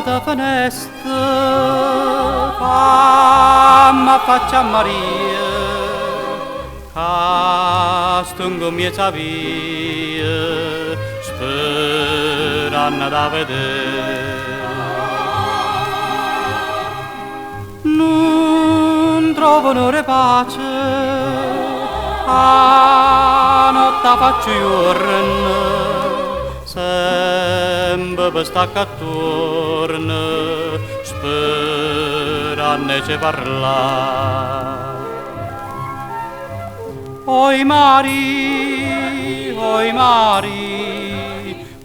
da finestra, fammi faccia Maria, che stungo miezza via, sperando da vedere. Non trovano pace, a notte faccio giorno, sempre per stacca attorno, sperando ci parla. Oi Mari,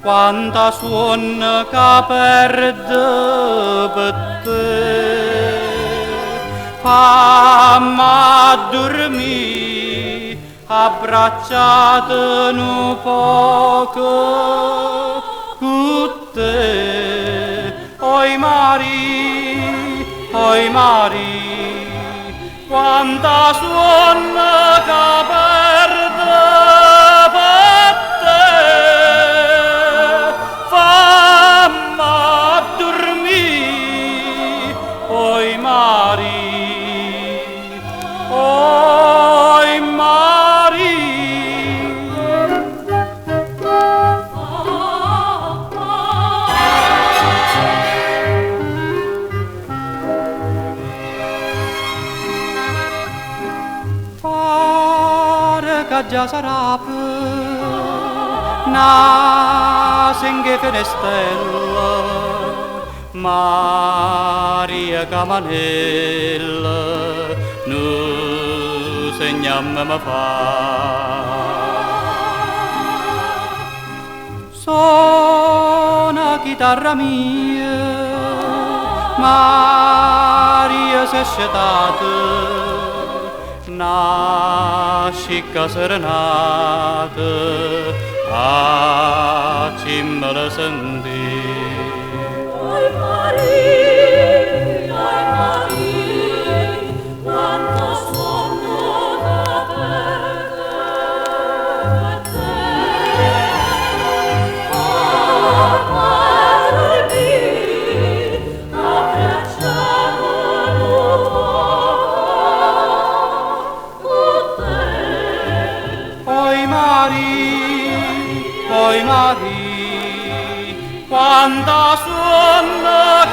quanta suona che perde per te. Fammi dormire abbracciato un poco con te. Oi Mari, quanta suona che perde per te. Fammi dormire, oi Mari. Oi Mari, pare che già sarà una singhe finestrella, Maria Camanella, nu segnam me fa. Suona chitarra mia, Maria s'è scelata, una scicca serenata, a cimmela sentì. Oi Mari, quanto sonno da perdere per te. Fammi abbracciato un po' con te. Oi Mari, quanta suona